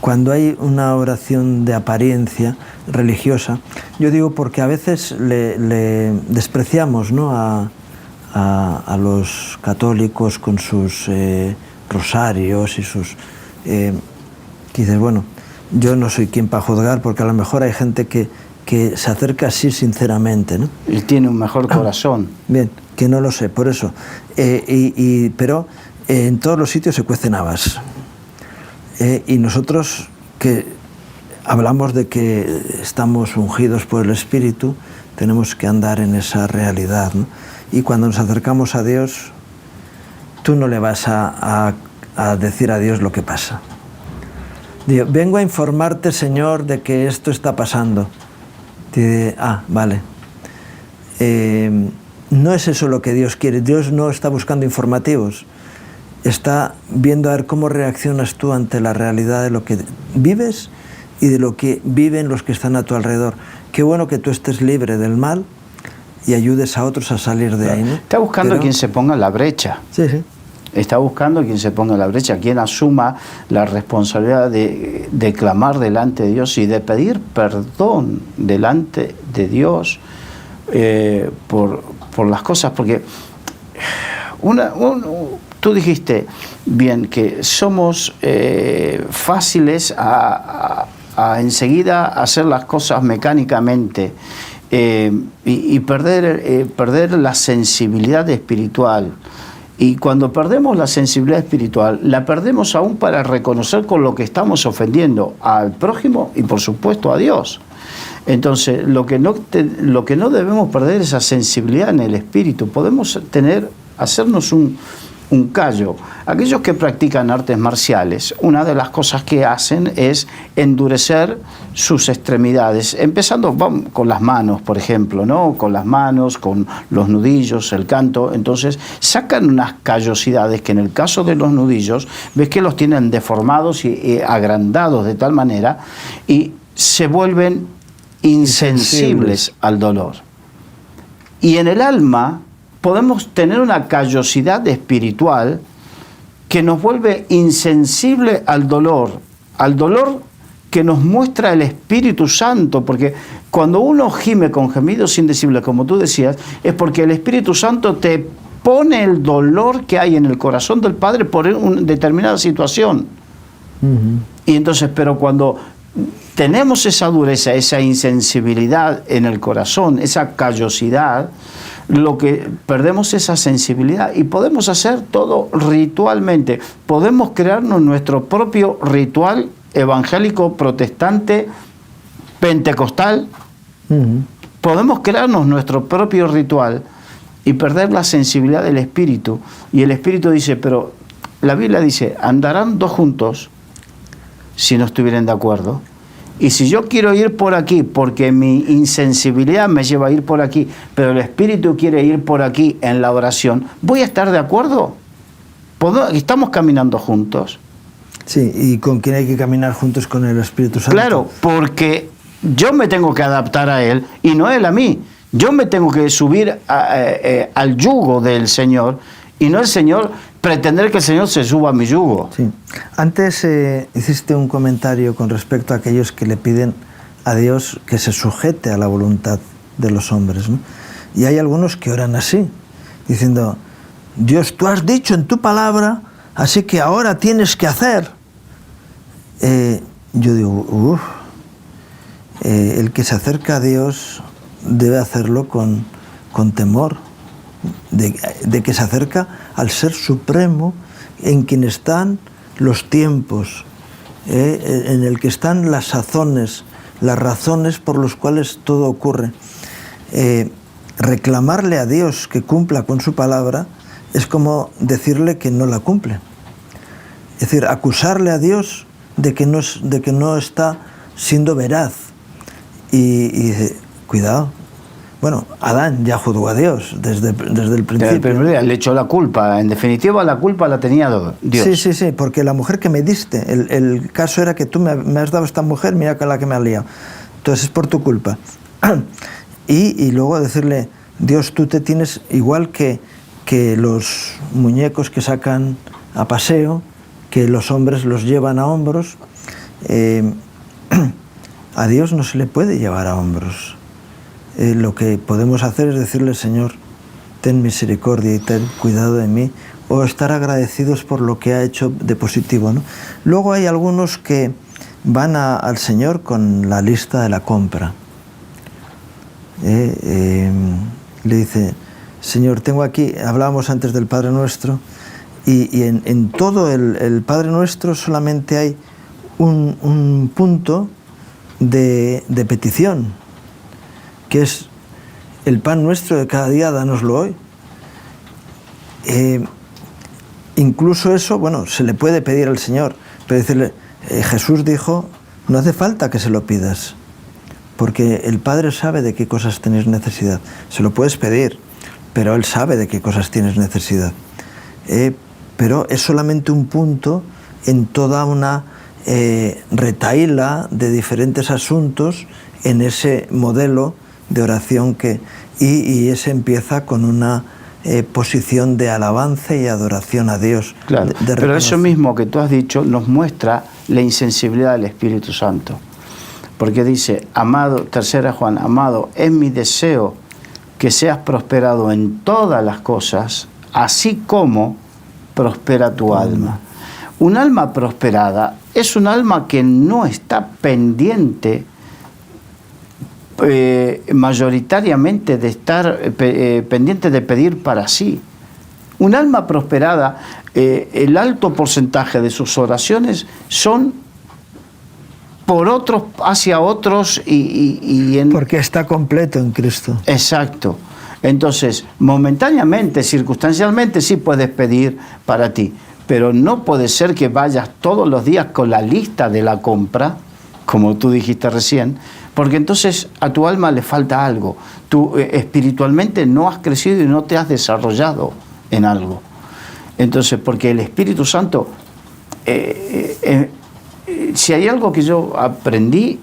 cuando hay una oración de apariencia religiosa, yo digo porque a veces le despreciamos, ¿no? a los católicos con sus rosarios y sus... dices, bueno, yo no soy quien para juzgar, porque a lo mejor hay gente que se acerca así sinceramente, ¿no? Él tiene un mejor corazón. Bien, que no lo sé, por eso. Pero en todos los sitios se cuecen habas. Y nosotros que hablamos de que estamos ungidos por el Espíritu, tenemos que andar en esa realidad, ¿no? Y cuando nos acercamos a Dios, tú no le vas a decir a Dios lo que pasa. Digo, vengo a informarte, Señor, de que esto está pasando. Dice, vale. No es eso lo que Dios quiere. Dios no está buscando informativos. Está viendo a ver cómo reaccionas tú ante la realidad de lo que vives y de lo que viven los que están a tu alrededor. Qué bueno que tú estés libre del mal y ayudes a otros a salir de ahí, ¿no? Está buscando quien se ponga en la brecha. Sí, sí. Está buscando quien se ponga en la brecha, quien asuma la responsabilidad de clamar delante de Dios y de pedir perdón delante de Dios por las cosas, porque tú dijiste bien que somos fáciles a enseguida hacer las cosas mecánicamente y perder la sensibilidad espiritual. Y cuando perdemos la sensibilidad espiritual, la perdemos aún para reconocer con lo que estamos ofendiendo al prójimo y por supuesto a Dios. Entonces, lo que no debemos perder es esa sensibilidad en el espíritu. Podemos hacernos un callo. Aquellos que practican artes marciales, una de las cosas que hacen es endurecer sus extremidades, empezando con las manos, por ejemplo, ¿no? Con las manos, con los nudillos, el canto. Entonces sacan unas callosidades que en el caso de los nudillos, ves que los tienen deformados y agrandados de tal manera y se vuelven insensibles al dolor. Y en el alma podemos tener una callosidad espiritual que nos vuelve insensible al dolor que nos muestra el Espíritu Santo, porque cuando uno gime con gemidos indecibles, como tú decías, es porque el Espíritu Santo te pone el dolor que hay en el corazón del Padre por una determinada situación. Uh-huh. Y entonces, pero cuando tenemos esa dureza, esa insensibilidad en el corazón, esa callosidad, lo que perdemos es esa sensibilidad y podemos hacer todo ritualmente. Podemos crearnos nuestro propio ritual evangélico, protestante, pentecostal. Uh-huh. Podemos crearnos nuestro propio ritual y perder la sensibilidad del Espíritu. Y el Espíritu dice, pero la Biblia dice, andarán dos juntos si no estuvieran de acuerdo. Y si yo quiero ir por aquí porque mi insensibilidad me lleva a ir por aquí, pero el Espíritu quiere ir por aquí en la oración, ¿voy a estar de acuerdo? ¿Estamos caminando juntos? Sí, ¿y con quién hay que caminar juntos? Con el Espíritu Santo. Claro, porque yo me tengo que adaptar a Él y no Él a mí. Yo me tengo que subir al yugo del Señor y no el Señor pretender que el Señor se suba a mi yugo. Sí. Antes hiciste un comentario con respecto a aquellos que le piden a Dios que se sujete a la voluntad de los hombres, ¿no? Y hay algunos que oran así, diciendo, Dios, tú has dicho en tu palabra, así que ahora tienes que hacer. Yo digo, el que se acerca a Dios debe hacerlo con temor, de que se acerca al Ser Supremo en quien están los tiempos, en el que están las sazones, las razones por las cuales todo ocurre. Reclamarle a Dios que cumpla con su palabra es como decirle que no la cumple. Es decir, acusarle a Dios de que no está siendo veraz. Y dice, cuidado. Bueno, Adán ya juzgó a Dios desde el principio. Desde el primer día le echó la culpa. En definitiva, la culpa la tenía Dios. Sí, porque la mujer que me diste, el caso era que tú me has dado esta mujer, mira con la que me has liado. Entonces es por tu culpa. Y luego decirle, Dios, tú te tienes igual que los muñecos que sacan a paseo, que los hombres los llevan a hombros. A Dios no se le puede llevar a hombros. Lo que podemos hacer es decirle, Señor, ten misericordia y ten cuidado de mí, o estar agradecidos por lo que ha hecho de positivo, ¿no? Luego hay algunos que van al Señor con la lista de la compra. Le dice, Señor, tengo aquí, hablábamos antes del Padre Nuestro, y en todo el Padre Nuestro solamente hay un punto de petición, que es el pan nuestro de cada día, dánoslo hoy. Incluso eso, bueno, se le puede pedir al Señor, pero decirle, Jesús dijo, no hace falta que se lo pidas, porque el Padre sabe de qué cosas tienes necesidad. Se lo puedes pedir, pero Él sabe de qué cosas tienes necesidad. Pero es solamente un punto en toda una retahíla de diferentes asuntos en ese modelo de oración y ese empieza con una posición de alabanza y adoración a Dios. Claro, pero eso mismo que tú has dicho nos muestra la insensibilidad del Espíritu Santo. Porque dice, amado, 3 Juan, amado, es mi deseo que seas prosperado en todas las cosas, así como prospera tu alma. Un alma prosperada es un alma que no está pendiente mayoritariamente de estar pendiente de pedir para sí. Un alma prosperada, el alto porcentaje de sus oraciones son por otros, hacia otros porque está completo en Cristo. Exacto. Entonces, momentáneamente, circunstancialmente, sí puedes pedir para ti, pero no puede ser que vayas todos los días con la lista de la compra, como tú dijiste recién, porque entonces a tu alma le falta algo. Tú espiritualmente no has crecido y no te has desarrollado en algo. Entonces, porque el Espíritu Santo, si hay algo que yo aprendí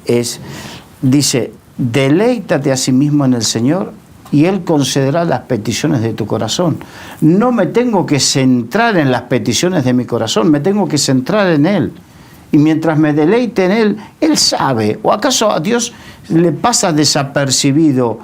dice, deleítate a sí mismo en el Señor y Él concederá las peticiones de tu corazón. No me tengo que centrar en las peticiones de mi corazón, me tengo que centrar en Él. Y mientras me deleite en Él, Él sabe. ¿O acaso a Dios le pasa desapercibido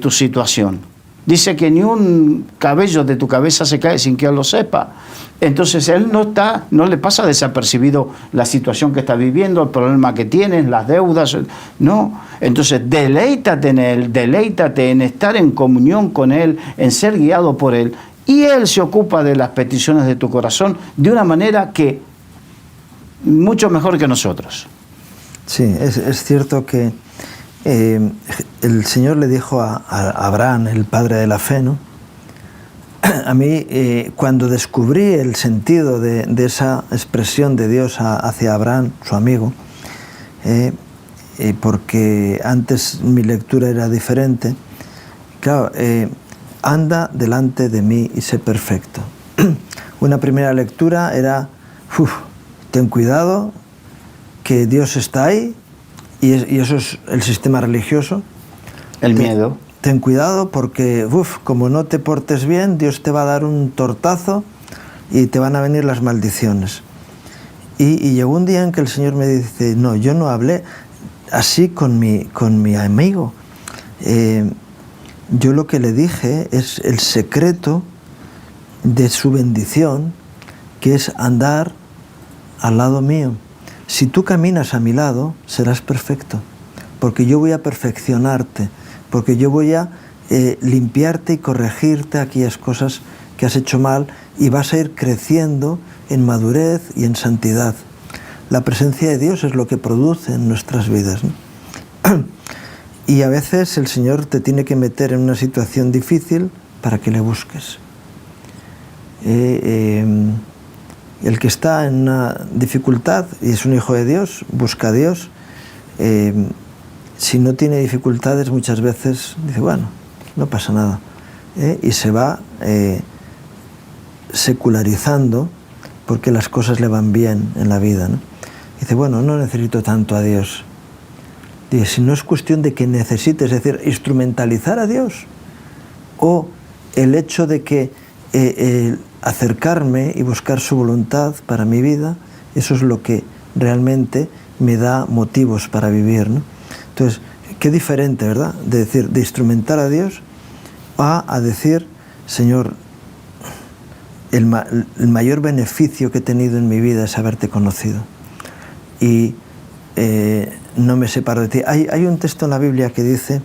tu situación? Dice que ni un cabello de tu cabeza se cae sin que Él lo sepa. Entonces Él no le pasa desapercibido la situación que está viviendo, el problema que tienes, las deudas. No. Entonces deleítate en Él, deleítate en estar en comunión con Él, en ser guiado por Él. Y Él se ocupa de las peticiones de tu corazón de una manera que mucho mejor que nosotros. Sí, es cierto que el Señor le dijo a Abraham, el padre de la fe, ¿no? A mí, cuando descubrí el sentido de esa expresión de Dios hacia Abraham, su amigo, porque antes mi lectura era diferente, claro, anda delante de mí y sé perfecto. Una primera lectura era, ten cuidado, que Dios está ahí, y eso es el sistema religioso. El miedo. Ten cuidado porque, como no te portes bien, Dios te va a dar un tortazo y te van a venir las maldiciones. Y llegó un día en que el Señor me dice, no, yo no hablé así con mi amigo. Yo lo que le dije es el secreto de su bendición, que es andar al lado mío. Si tú caminas a mi lado, serás perfecto, porque yo voy a perfeccionarte, porque yo voy a limpiarte y corregirte aquellas cosas que has hecho mal y vas a ir creciendo en madurez y en santidad. la presencia de Dios es lo que produce en nuestras vidas, ¿no? Y a veces el Señor te tiene que meter en una situación difícil para que le busques. El que está en una dificultad y es un hijo de Dios, busca a Dios. Si no tiene dificultades, muchas veces dice, bueno, no pasa nada. Y se va secularizando porque las cosas le van bien en la vida, ¿no? Dice, bueno, no necesito tanto a Dios. Dice, si no es cuestión de que necesites, es decir, instrumentalizar a Dios, o el hecho de que acercarme y buscar su voluntad para mi vida, eso es lo que realmente me da motivos para vivir, ¿no? Entonces, qué diferente, ¿verdad? De decir, de instrumentar a Dios a decir, Señor, el mayor beneficio que he tenido en mi vida es haberte conocido. Y no me separo de ti. Hay un texto en la Biblia que dice,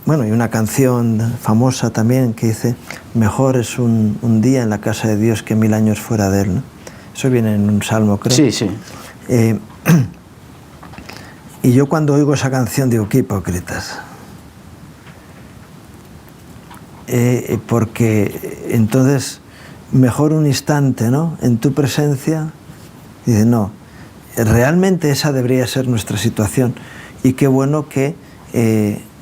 bueno, y una canción famosa también que dice, mejor es un día en la casa de Dios que 1000 años fuera de Él, ¿no? Eso viene en un salmo, creo. Sí, sí. Y yo cuando oigo esa canción digo, qué hipócritas. Porque entonces, mejor un instante, ¿no?, en tu presencia. Dice, no, realmente esa debería ser nuestra situación. Y qué bueno que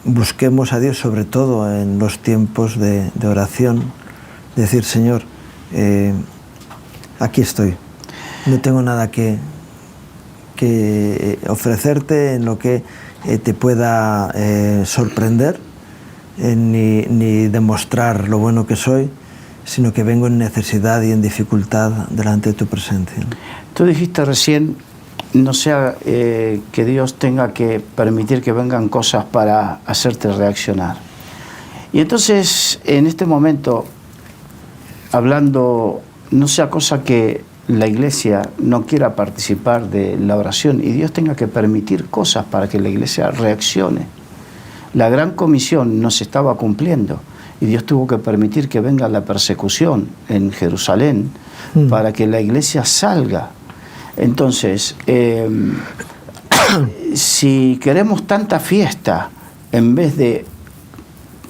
busquemos a Dios, sobre todo en los tiempos de oración. Decir, Señor, aquí estoy. No tengo nada que ofrecerte en lo que te pueda sorprender, ni demostrar lo bueno que soy, sino que vengo en necesidad y en dificultad delante de tu presencia. Tú dijiste recién, no sea que Dios tenga que permitir que vengan cosas para hacerte reaccionar. Y entonces, en este momento, hablando, no sea cosa que la iglesia no quiera participar de la oración y Dios tenga que permitir cosas para que la iglesia reaccione. La gran comisión no se estaba cumpliendo y Dios tuvo que permitir que venga la persecución en Jerusalén para que la iglesia salga. Entonces, si queremos tanta fiesta en vez de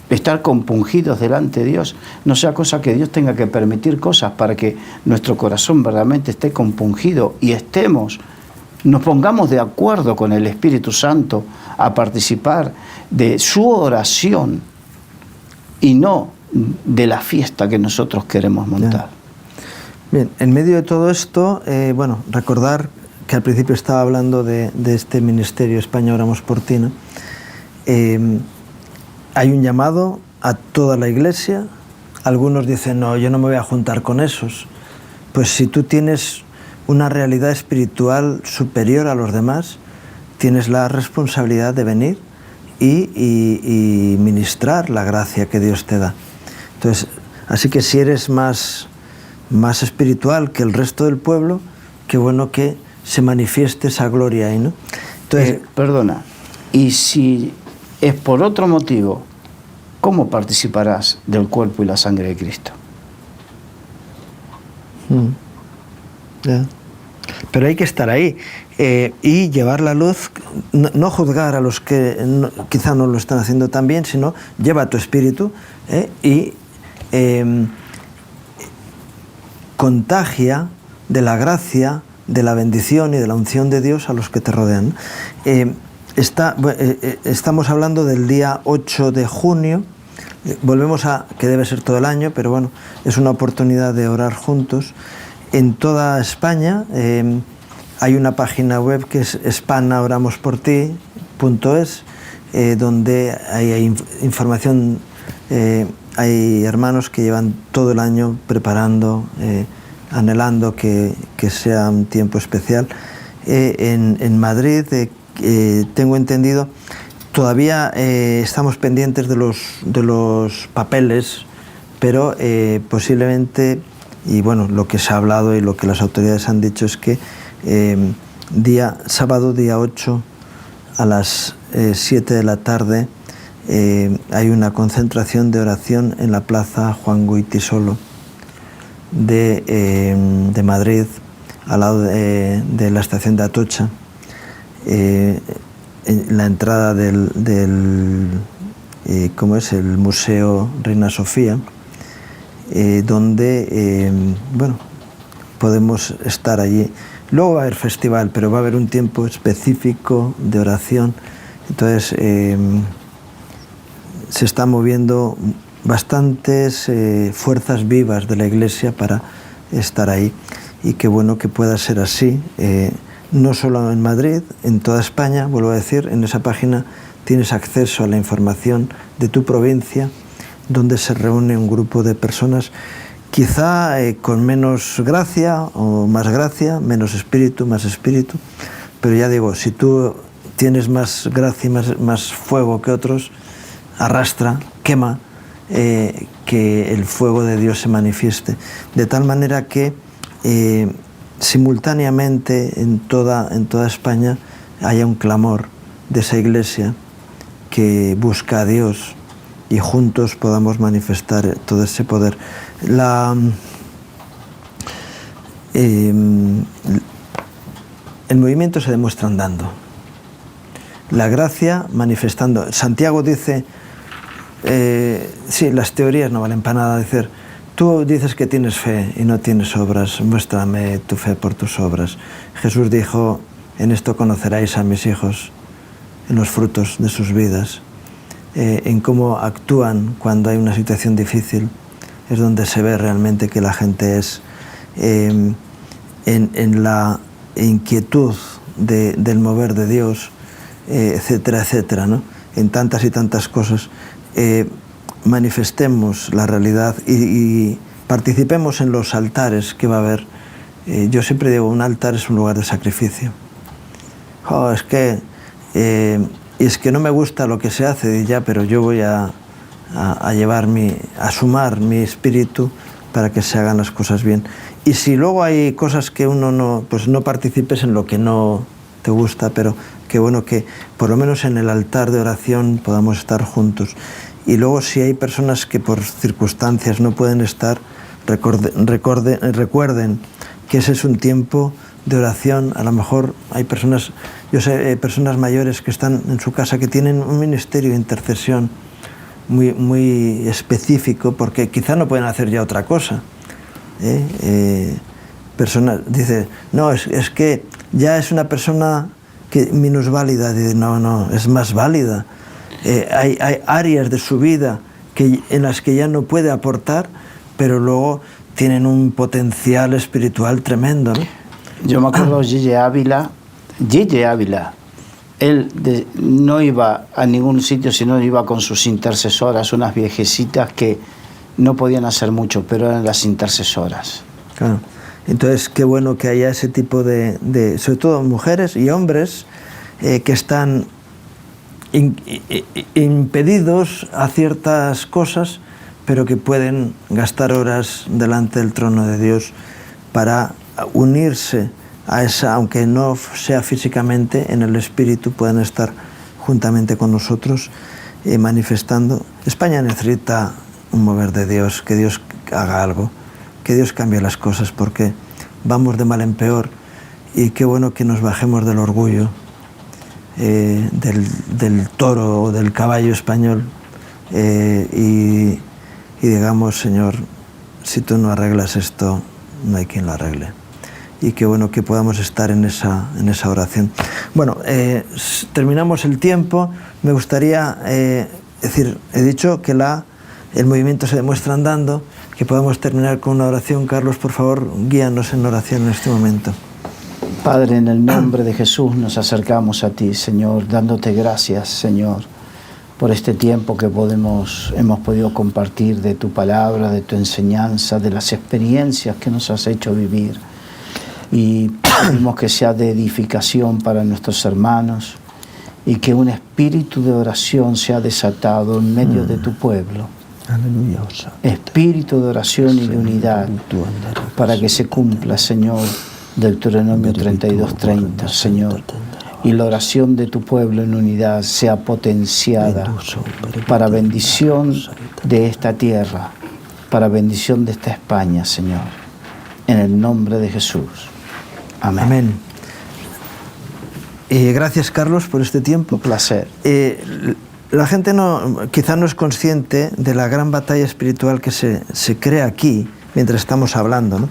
estar compungidos delante de Dios, no sea cosa que Dios tenga que permitir cosas para que nuestro corazón verdaderamente esté compungido y nos pongamos de acuerdo con el Espíritu Santo a participar de su oración y no de la fiesta que nosotros queremos montar. Bien, en medio de todo esto, bueno, recordar que al principio estaba hablando de este ministerio España Oramos por Ti, ¿no? Hay un llamado a toda la iglesia. Algunos dicen, no, yo no me voy a juntar con esos. Pues si tú tienes una realidad espiritual superior a los demás, tienes la responsabilidad de venir y ministrar la gracia que Dios te da. Entonces, así que si eres más espiritual que el resto del pueblo, qué bueno que se manifieste esa gloria ahí, ¿no? Entonces, perdona, y si es por otro motivo, ¿cómo participarás del cuerpo y la sangre de Cristo? Pero hay que estar ahí y llevar la luz, no juzgar a los que quizá no lo están haciendo tan bien, sino lleva tu espíritu y contagia de la gracia, de la bendición y de la unción de Dios a los que te rodean. Estamos hablando del día 8 de junio, volvemos a que debe ser todo el año, pero bueno, es una oportunidad de orar juntos. En toda España hay una página web que es espanaoramosporti.es, donde hay información, hay hermanos que llevan todo el año preparando, anhelando que sea un tiempo especial. En Madrid, tengo entendido, todavía estamos pendientes de los papeles, pero posiblemente, y bueno, lo que se ha hablado y lo que las autoridades han dicho es que sábado día 8 a las 7 de la tarde hay una concentración de oración en la plaza Juan Goytisolo de Madrid, al lado de la estación de Atocha, en la entrada del ¿cómo es? El Museo Reina Sofía, donde bueno, podemos estar allí. Luego va a haber festival, pero va a haber un tiempo específico de oración. Entonces se están moviendo bastantes fuerzas vivas de la Iglesia para estar ahí, y qué bueno que pueda ser así, no solo en Madrid, en toda España. Vuelvo a decir, en esa página tienes acceso a la información de tu provincia, donde se reúne un grupo de personas, quizá con menos gracia o más gracia, menos espíritu, más espíritu, pero ya digo, si tú tienes más gracia y más fuego que otros, arrastra, quema, que el fuego de Dios se manifieste, de tal manera que simultáneamente en toda España haya un clamor de esa Iglesia que busca a Dios, y juntos podamos manifestar todo ese poder. El movimiento se demuestra andando, la gracia manifestando. Santiago dice, sí, las teorías no valen para nada. Decir, tú dices que tienes fe y no tienes obras, muéstrame tu fe por tus obras. Jesús dijo, en esto conoceráis a mis hijos, en los frutos de sus vidas, en cómo actúan cuando hay una situación difícil. Es donde se ve realmente que la gente es en la inquietud del mover de Dios, etcétera, etcétera, ¿no? En tantas y tantas cosas. Manifestemos la realidad y participemos en los altares que va a haber. Yo siempre digo, un altar es un lugar de sacrificio. Es que no me gusta lo que se hace, ya, pero yo voy a sumar mi espíritu para que se hagan las cosas bien. Y si luego hay cosas que uno no participes en lo que no te gusta, pero qué bueno que por lo menos en el altar de oración podamos estar juntos. Y luego, si hay personas que por circunstancias no pueden estar, recuerden que ese es un tiempo de oración. A lo mejor hay personas, yo sé, personas mayores que están en su casa, que tienen un ministerio de intercesión muy específico, porque quizá no pueden hacer ya otra cosa. Personas, dice, no, es que ya es una persona que minusválida. Dice, no, es más válida. Hay áreas de su vida en las que ya no puede aportar, pero luego tienen un potencial espiritual tremendo, ¿no? Yo me acuerdo de Gille Ávila, él no iba a ningún sitio, sino iba con sus intercesoras, unas viejecitas que no podían hacer mucho, pero eran las intercesoras. Claro. Entonces, qué bueno que haya ese tipo de sobre todo mujeres y hombres que están impedidos a ciertas cosas, pero que pueden gastar horas delante del trono de Dios para unirse a esa, aunque no sea físicamente, en el espíritu, puedan estar juntamente con nosotros manifestando. España necesita un mover de Dios, que Dios haga algo, que Dios cambie las cosas, porque vamos de mal en peor, y qué bueno que nos bajemos del orgullo, del toro o del caballo español, y digamos, Señor, si tú no arreglas esto, no hay quien lo arregle. Y qué bueno que podamos estar en esa oración. Bueno, terminamos el tiempo. Me gustaría decir, he dicho que el movimiento se demuestra andando, que podamos terminar con una oración. Carlos, por favor, guíanos en oración en este momento. Padre, en el nombre de Jesús nos acercamos a ti, Señor, dándote gracias, Señor, por este tiempo que hemos podido compartir de tu palabra, de tu enseñanza, de las experiencias que nos has hecho vivir. Y pedimos que sea de edificación para nuestros hermanos y que un espíritu de oración sea desatado en medio de tu pueblo. Aleluya. Espíritu de oración y de unidad para que se cumpla, Señor, Deuteronomio 32:30, Señor, y la oración de tu pueblo en unidad sea potenciada para bendición de esta tierra, para bendición de esta España, Señor, en el nombre de Jesús. Amén. Amén. Gracias, Carlos, por este tiempo. Un placer. La gente quizá no es consciente de la gran batalla espiritual que se crea aquí mientras estamos hablando, ¿no?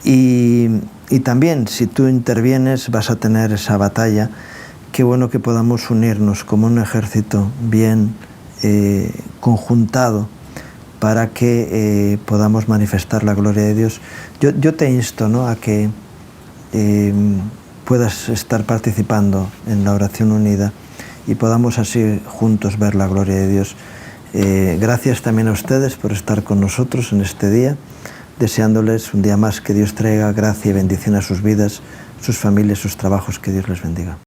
Y también, si tú intervienes, vas a tener esa batalla. Qué bueno que podamos unirnos como un ejército bien conjuntado para que podamos manifestar la gloria de Dios. Yo te insto, ¿no?, a que puedas estar participando en la oración unida y podamos así juntos ver la gloria de Dios. Gracias también a ustedes por estar con nosotros en este día, deseándoles un día más que Dios traiga gracia y bendición a sus vidas, sus familias, sus trabajos. Que Dios les bendiga.